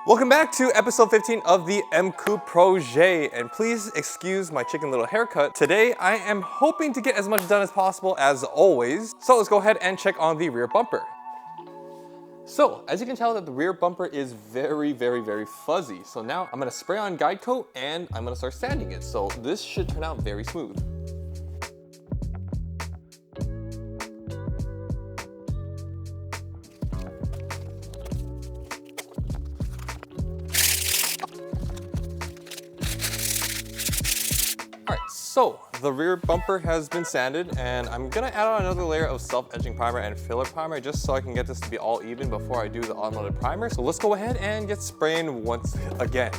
Welcome back to episode 15 of the Coupe Projet, and please excuse my chicken little haircut. Today I am hoping to get as much done as possible as always, so let's go ahead and check on the rear bumper. So, as you can tell that the rear bumper is very fuzzy. So now I'm gonna spray on guide coat and I'm gonna start sanding it. So this should turn out very smooth. Alright, so the rear bumper has been sanded and I'm gonna add on another layer of self-etching primer and filler primer just so I can get this to be all even before I do the automotive primer. So let's go ahead and get spraying once again.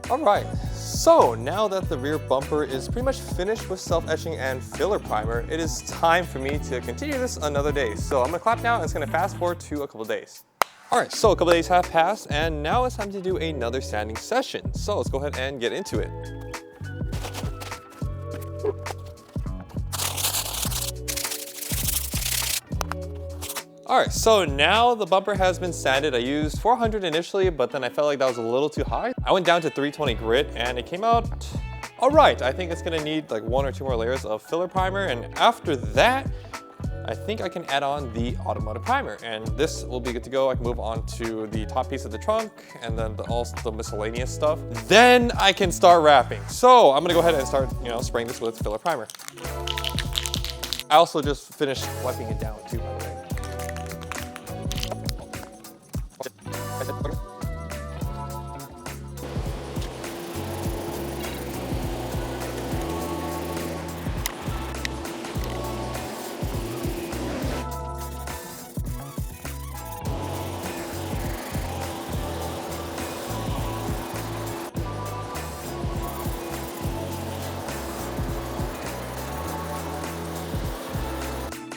Alright, so now that the rear bumper is pretty much finished with self-etching and filler primer, it is time for me to continue this another day. So I'm gonna clap now and it's gonna fast forward to a couple days. Alright, so a couple days have passed and now it's time to do another sanding session. So let's go ahead and get into it. Alright, so now the bumper has been sanded. I used 400 initially, but then I felt like that was a little too high. I went down to 320 grit and it came out alright. I think it's gonna need like 1 or 2 more layers of filler primer, and after that, I think I can add on the automotive primer, and this will be good to go. I can move on to the top piece of the trunk and then also the miscellaneous stuff. Then I can start wrapping. So I'm gonna go ahead and start, spraying this with filler primer. I also just finished wiping it down too, by the way.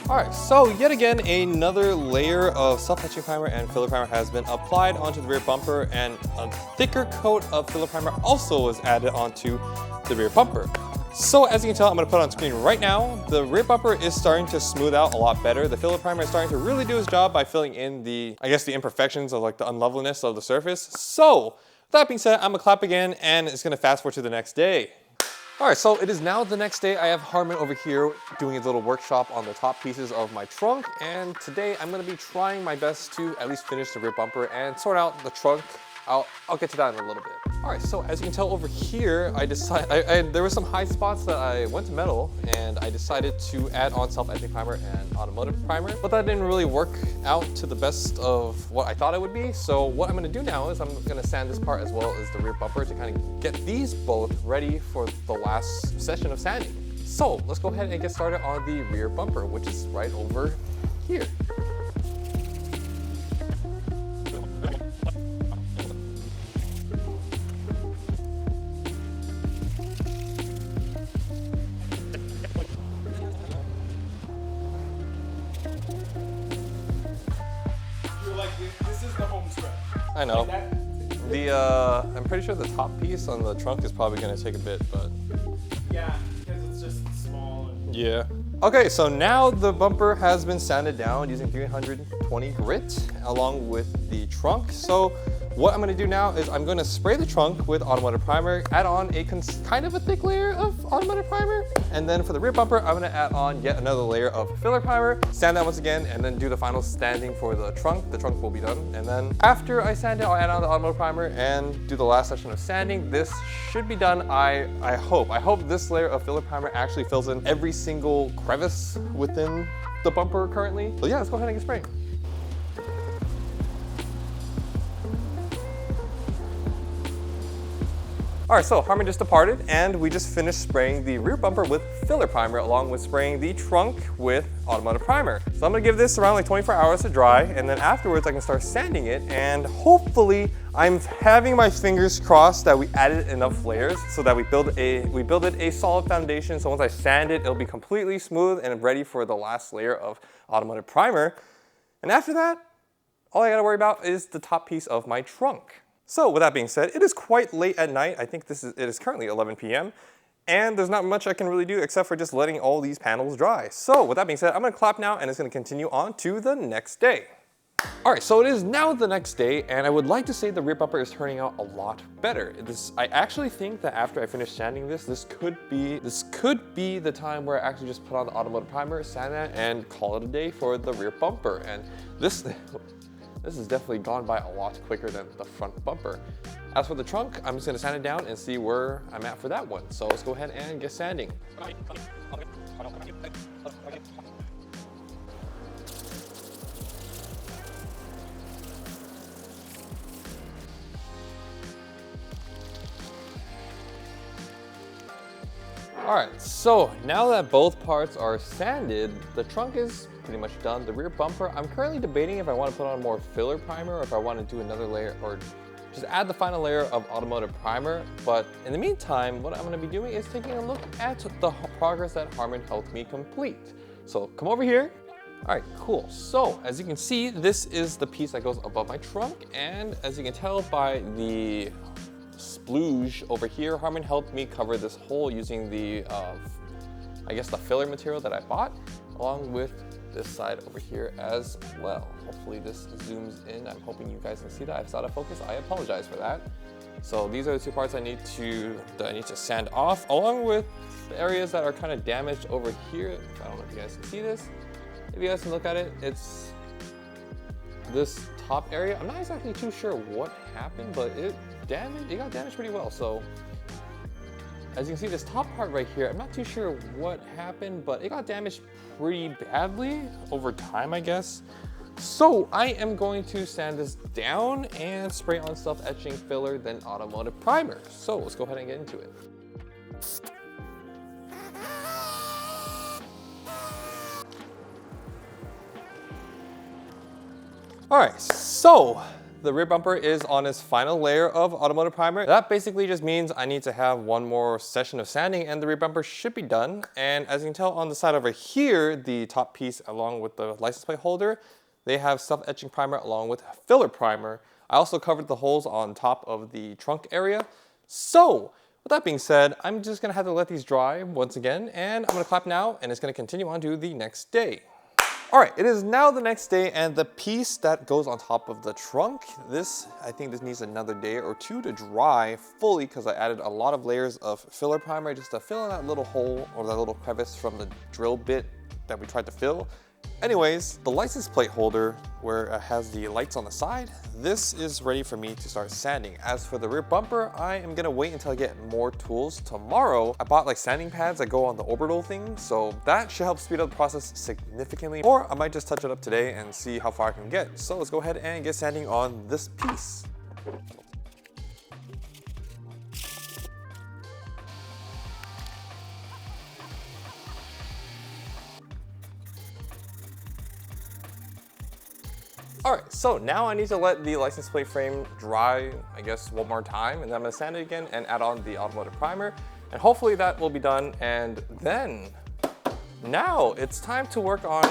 Alright, so yet again, another layer of self-etching primer and filler primer has been applied onto the rear bumper, and a thicker coat of filler primer also was added onto the rear bumper. So as you can tell, I'm going to put on screen right now, the rear bumper is starting to smooth out a lot better. The filler primer is starting to really do its job by filling in the imperfections of like the unlevelness of the surface. So, that being said, I'm going to clap again and it's going to fast forward to the next day. Alright, so it is now the next day. I have Harmon over here doing his little workshop on the top pieces of my trunk, and today I'm going to be trying my best to at least finish the rear bumper and sort out the trunk. I'll get to that in a little bit. Alright, so as you can tell over here, there were some high spots that I went to metal, and I decided to add on self-etching primer and automotive primer, but that didn't really work out to the best of what I thought it would be. So what I'm going to do now is I'm going to sand this part as well as the rear bumper to kind of get these both ready for the last session of sanding. So let's go ahead and get started on the rear bumper, which is right over here. I know. I'm pretty sure the top piece on the trunk is probably going to take a bit, but... Yeah, because it's just small. Yeah. Okay, so now the bumper has been sanded down using 320 grit along with the trunk. So what I'm going to do now is I'm going to spray the trunk with automotive primer, add on a kind of a thick layer of automotive primer, and then for the rear bumper, I'm going to add on yet another layer of filler primer, sand that once again, and then do the final sanding for the trunk. The trunk will be done. And then after I sand it, I'll add on the automotive primer and do the last session of sanding. This should be done, I hope. I hope this layer of filler primer actually fills in every single crevice within the bumper currently. So yeah, let's go ahead and get spraying. All right, so Harmon just departed and we just finished spraying the rear bumper with filler primer along with spraying the trunk with automotive primer. So I'm gonna give this around like 24 hours to dry, and then afterwards I can start sanding it, and hopefully I'm having my fingers crossed that we added enough layers so that we build it a solid foundation. So once I sand it, it'll be completely smooth and ready for the last layer of automotive primer. And after that, all I gotta worry about is the top piece of my trunk. So with that being said, it is quite late at night. I think it is currently 11 p.m. and there's not much I can really do except for just letting all these panels dry. So with that being said, I'm gonna clap now and it's gonna continue on to the next day. All right, so it is now the next day and I would like to say the rear bumper is turning out a lot better. I actually think that after I finish sanding this could be the time where I actually just put on the automotive primer, sand that, and call it a day for the rear bumper. And this has definitely gone by a lot quicker than the front bumper. As for the trunk, I'm just gonna sand it down and see where I'm at for that one. So let's go ahead and get sanding. All right, so now that both parts are sanded, the trunk is pretty much done. The rear bumper, I'm currently debating if I want to put on more filler primer or if I want to do another layer or just add the final layer of automotive primer. But in the meantime, what I'm going to be doing is taking a look at the progress that Harmon helped me complete. So come over here. All right, cool. So as you can see, this is the piece that goes above my trunk. And as you can tell by the splooge over here, Harmon helped me cover this hole using the, I guess the filler material that I bought, along with this side over here as well. Hopefully this zooms in. I'm hoping you guys can see that. If it's out of focus, I apologize for that. So these are the two parts that I need to sand off, along with the areas that are kind of damaged over here. I don't know if you guys can see this. If you guys can look at it, it's this top area. I'm not exactly too sure what happened, but it got damaged pretty well. So as you can see, this top part right here, I'm not too sure what happened, but it got damaged pretty badly over time, I guess. So I am going to sand this down and spray on self-etching filler, then automotive primer. So let's go ahead and get into it. All right, so the rear bumper is on its final layer of automotive primer. That basically just means I need to have one more session of sanding and the rear bumper should be done. And as you can tell on the side over here, the top piece along with the license plate holder, they have self-etching primer along with filler primer. I also covered the holes on top of the trunk area. So with that being said, I'm just gonna have to let these dry once again, and I'm gonna clap now and it's gonna continue on to the next day. All right, it is now the next day and the piece that goes on top of the trunk, I think this needs another day or two to dry fully because I added a lot of layers of filler primer just to fill in that little hole or that little crevice from the drill bit that we tried to fill. Anyways, the license plate holder where it has the lights on the side, this is ready for me to start sanding. As for the rear bumper, I am gonna wait until I get more tools tomorrow. I bought like sanding pads that go on the Orbital thing, so that should help speed up the process significantly. Or I might just touch it up today and see how far I can get. So let's go ahead and get sanding on this piece. All right, so now I need to let the license plate frame dry, I guess, one more time, and then I'm gonna sand it again and add on the automotive primer, and hopefully that will be done. And then, now it's time to work on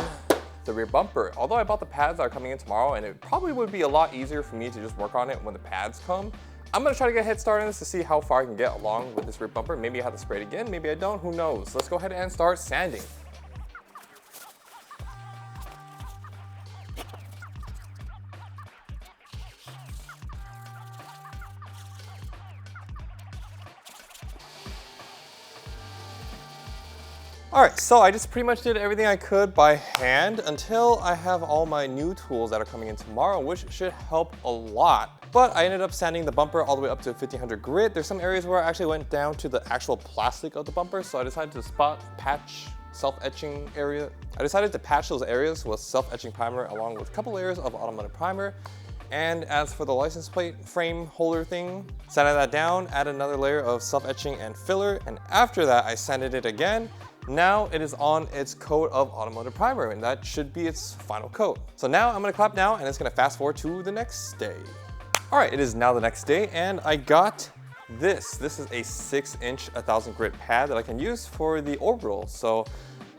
the rear bumper. Although I bought the pads that are coming in tomorrow, and it probably would be a lot easier for me to just work on it when the pads come, I'm gonna try to get a head start on this to see how far I can get along with this rear bumper. Maybe I have to spray it again, maybe I don't, who knows. Let's go ahead and start sanding. All right, so I just pretty much did everything I could by hand until I have all my new tools that are coming in tomorrow, which should help a lot. But I ended up sanding the bumper all the way up to 1500 grit. There's some areas where I actually went down to the actual plastic of the bumper, so I decided to patch self-etching area. I decided to patch those areas with self-etching primer along with a couple layers of automotive primer. And as for the license plate frame holder thing, sanded that down, added another layer of self-etching and filler, and after that I sanded it again. Now it is on its coat of automotive primer, and that should be its final coat. So now I'm gonna clap now, and it's gonna fast forward to the next day. All right, it is now the next day, and I got this. This is a 6-inch 1000 grit pad that I can use for the Orbital. So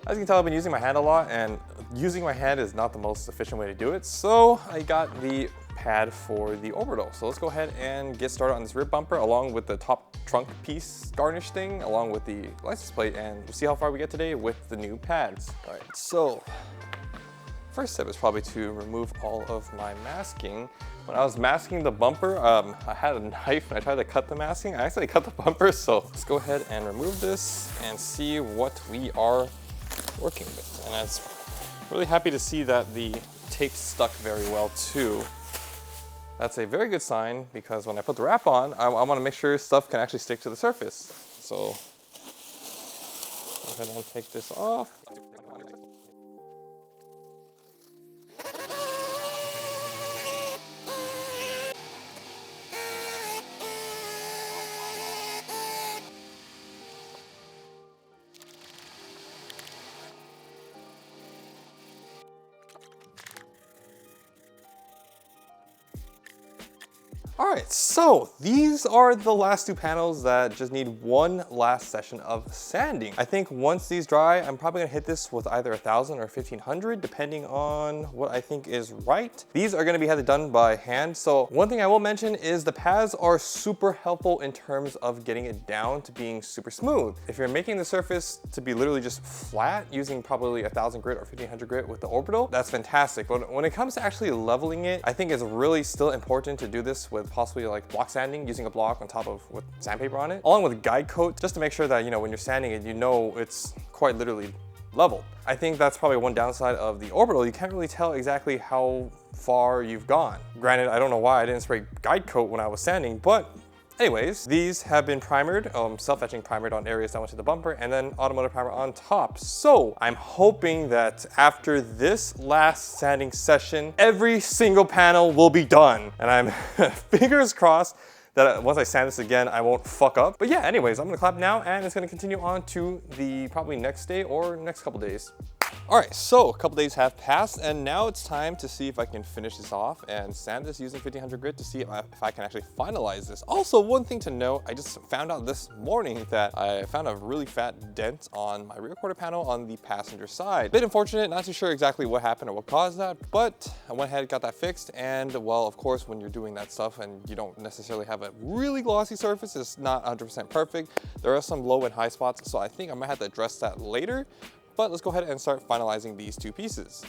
as you can tell, I've been using my hand a lot, and using my hand is not the most efficient way to do it. So I got the pad for the Orbital. So let's go ahead and get started on this rear bumper along with the top trunk piece garnish thing, along with the license plate, and we'll see how far we get today with the new pads. All right, so first step is probably to remove all of my masking. When I was masking the bumper, I had a knife and I tried to cut the masking. I accidentally cut the bumper, so let's go ahead and remove this and see what we are working with. And I'm really happy to see that the tape stuck very well too. That's a very good sign, because when I put the wrap on, I want to make sure stuff can actually stick to the surface. So go ahead and take this off. All right, so these are the last two panels that just need one last session of sanding. I think once these dry, I'm probably gonna hit this with either 1000 or 1500, depending on what I think is right. These are gonna be had done by hand. So one thing I will mention is the pads are super helpful in terms of getting it down to being super smooth. If you're making the surface to be literally just flat using probably 1000 grit or 1500 grit with the Orbital, that's fantastic. But when it comes to actually leveling it, I think it's really still important to do this with possibly like block sanding, using a block on top of with sandpaper on it, along with guide coat, just to make sure that, you know, when you're sanding it, you know it's quite literally level. I think that's probably one downside of the Orbital. You can't really tell exactly how far you've gone. Granted, I don't know why I didn't spray guide coat when I was sanding, but anyways, these have been primered, self-etching primered on areas that went to the bumper, and then automotive primer on top. So I'm hoping that after this last sanding session, every single panel will be done. And I'm fingers crossed that once I sand this again, I won't fuck up. But yeah, anyways, I'm gonna clap now, and it's gonna continue on to the probably next day or next couple days. All right, so a couple days have passed, and now it's time to see if I can finish this off and sand this using 1500 grit to see if I can actually finalize this. Also, one thing to note, I just found out this morning that I found a really fat dent on my rear quarter panel on the passenger side. Bit unfortunate, not too sure exactly what happened or what caused that, but I went ahead and got that fixed. And well, of course, when you're doing that stuff and you don't necessarily have a really glossy surface, it's not 100% perfect. There are some low and high spots, so I think I might have to address that later. But let's go ahead and start finalizing these two pieces.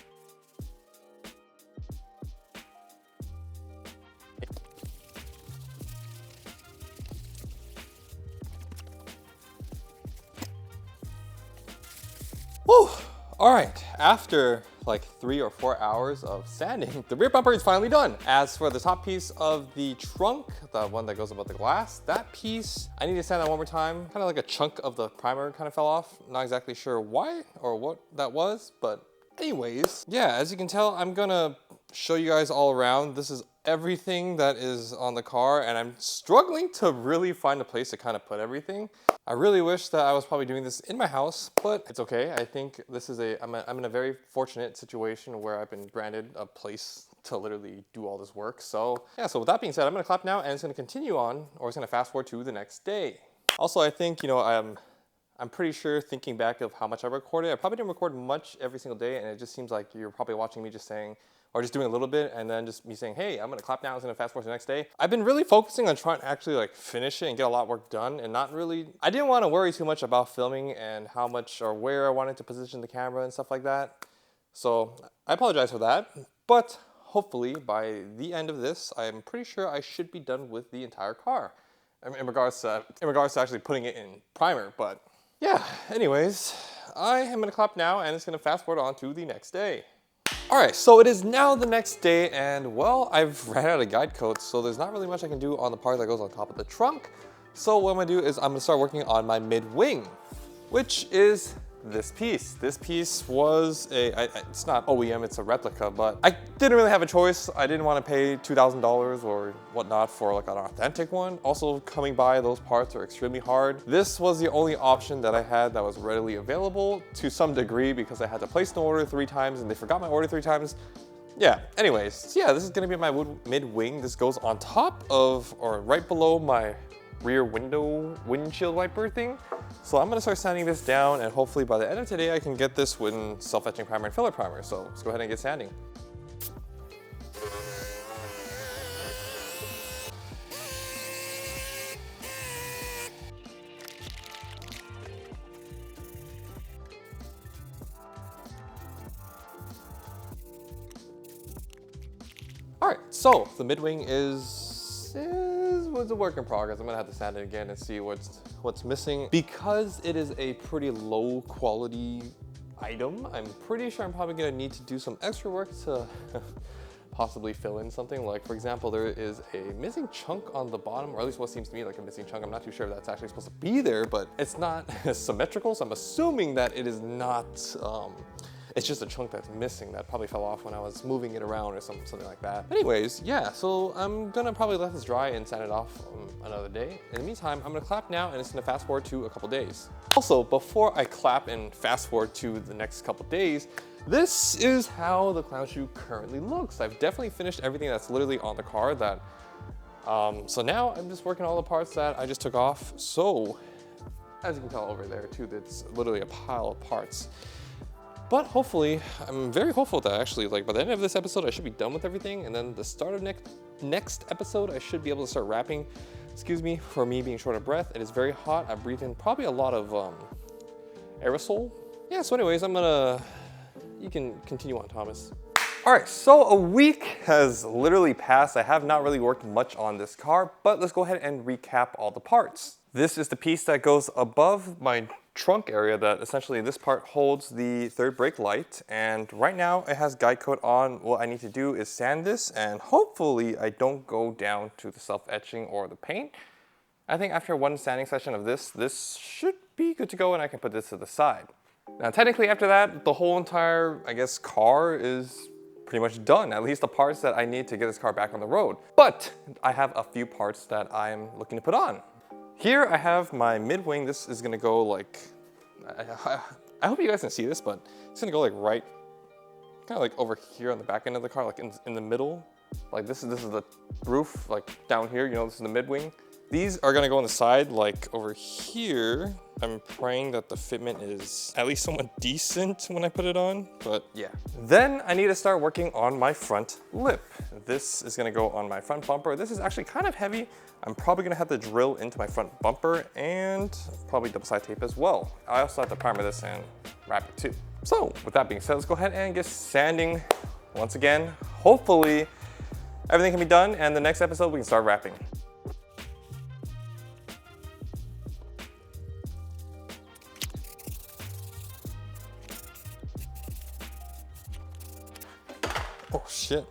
Whew. All right, after like 3 or 4 hours of sanding, the rear bumper is finally done. As for the top piece of the trunk, the one that goes above the glass, that piece, I need to sand that one more time. Kind of like a chunk of the primer kind of fell off. Not exactly sure why or what that was, but anyways, yeah, as you can tell, I'm gonna show you guys all around. This is everything that is on the car, and I'm struggling to really find a place to kind of put everything. I really wish that I was probably doing this in my house, but it's okay. I think this is I'm in a very fortunate situation where I've been granted a place to literally do all this work. So yeah, so with that being said, I'm gonna clap now, and it's gonna continue on, or it's gonna fast forward to the next day. Also, I think, you know, I'm pretty sure, thinking back of how much I recorded, I probably didn't record much every single day, and it just seems like you're probably watching me just saying, or just doing a little bit, and then just me saying, hey, I'm gonna clap now, it's gonna fast forward to the next day. I've been really focusing on trying to actually like finish it and get a lot of work done, and not really, I didn't wanna worry too much about filming and how much or where I wanted to position the camera and stuff like that. So I apologize for that, but hopefully by the end of this, I'm pretty sure I should be done with the entire car in regards to actually putting it in primer. But yeah, anyways, I am gonna clap now, and it's gonna fast forward on to the next day. All right, so it is now the next day, and well, I've ran out of guide coats, so there's not really much I can do on the part that goes on top of the trunk. So what I'm gonna do is I'm gonna start working on my mid wing, which is this piece. This piece was it's not OEM, it's a replica, but I didn't really have a choice. I didn't want to pay $2,000 or whatnot for like an authentic one. Also, coming by those parts are extremely hard. This was the only option that I had that was readily available to some degree because I had to place an order 3 times and they forgot my order 3 times. Yeah, anyways, yeah, this is gonna be my mid-wing. This goes on top of, or right below my rear windshield wiper thing. So I'm gonna start sanding this down and hopefully by the end of today I can get this with self-etching primer and filler primer. So let's go ahead and get sanding. All right, so the mid-wing was a work in progress. I'm gonna have to sand it again and see what's missing. Because it is a pretty low quality item, I'm pretty sure I'm probably gonna need to do some extra work to possibly fill in something. Like for example, there is a missing chunk on the bottom, or at least what seems to me like a missing chunk. I'm not too sure if that's actually supposed to be there, but it's not symmetrical, so I'm assuming that it is not, it's just a chunk that's missing that probably fell off when I was moving it around or something like that. Anyways, yeah, so I'm gonna probably let this dry and sand it off another day. In the meantime, I'm gonna clap now and it's gonna fast forward to a couple days. Also, before I clap and fast forward to the next couple days, this is how the clown shoe currently looks. I've definitely finished everything that's literally on the car that, so now I'm just working all the parts that I just took off. So, as you can tell over there too, it's literally a pile of parts. But hopefully, I'm very hopeful that actually, like by the end of this episode, I should be done with everything. And then the start of next episode, I should be able to start wrapping. Excuse me for me being short of breath. It is very hot. I breathe in probably a lot of aerosol. Yeah, so anyways, you can continue on, Thomas. All right, so a week has literally passed. I have not really worked much on this car, but let's go ahead and recap all the parts. This is the piece that goes above my trunk area that essentially this part holds the third brake light, and right now it has guide coat on. What I need to do is sand this and hopefully I don't go down to the self-etching or the paint. I think after one sanding session of this should be good to go and I can put this to the side. Now technically after that, the whole entire, I guess, car is pretty much done, at least the parts that I need to get this car back on the road. But I have a few parts that I'm looking to put on. Here I have my mid-wing. This is gonna go like, I hope you guys can see this, but it's gonna go like right, kind of like over here on the back end of the car, like in the middle. Like this is the roof, like down here, you know, this is the mid-wing. These are gonna go on the side, like over here. I'm praying that the fitment is at least somewhat decent when I put it on, but yeah. Then I need to start working on my front lip. This is gonna go on my front bumper. This is actually kind of heavy. I'm probably gonna have to drill into my front bumper and probably double side tape as well. I also have to primer this and wrap it too. So with that being said, let's go ahead and get sanding once again. Hopefully everything can be done and the next episode we can start wrapping. Oh shit.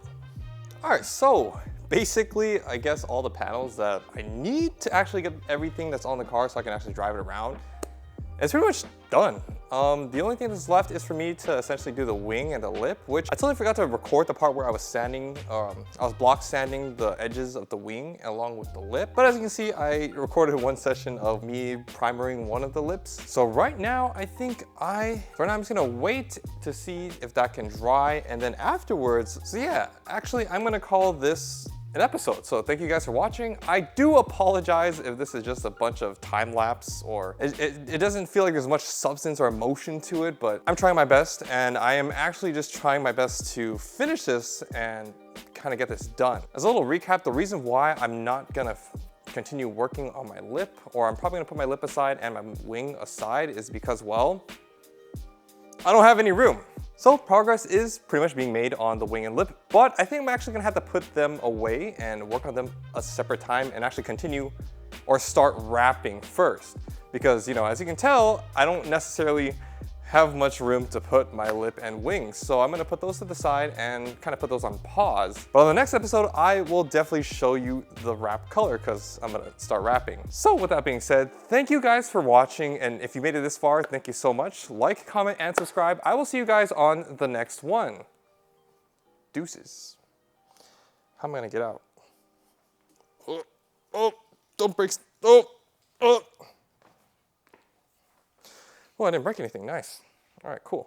All right, so basically, I guess all the panels that I need to actually get everything that's on the car so I can actually drive it around, it's pretty much done. The only thing that's left is for me to essentially do the wing and the lip, which I totally forgot to record the part where I was sanding, I was block sanding the edges of the wing along with the lip. But as you can see, I recorded one session of me primering one of the lips. So right now, I think for now I'm just gonna wait to see if that can dry. And then afterwards, so yeah, actually I'm gonna call this an episode. So thank you guys for watching. I do apologize if this is just a bunch of time lapse or it doesn't feel like there's much substance or emotion to it, but I'm trying my best and I am actually just trying my best to finish this and kind of get this done. As a little recap, the reason why I'm not gonna continue working on my lip, or I'm probably gonna put my lip aside and my wing aside, is because, well, I don't have any room. So progress is pretty much being made on the wing and lip, but I think I'm actually gonna have to put them away and work on them a separate time and actually continue or start wrapping first. Because, you know, as you can tell, I don't necessarily have much room to put my lip and wings. So I'm gonna put those to the side and kind of put those on pause. But on the next episode, I will definitely show you the wrap color because I'm gonna start wrapping. So with that being said, thank you guys for watching. And if you made it this far, thank you so much. Like, comment, and subscribe. I will see you guys on the next one. Deuces. How am I gonna get out? Oh, don't break. Oh. Oh, I didn't break anything. Nice. All right, cool.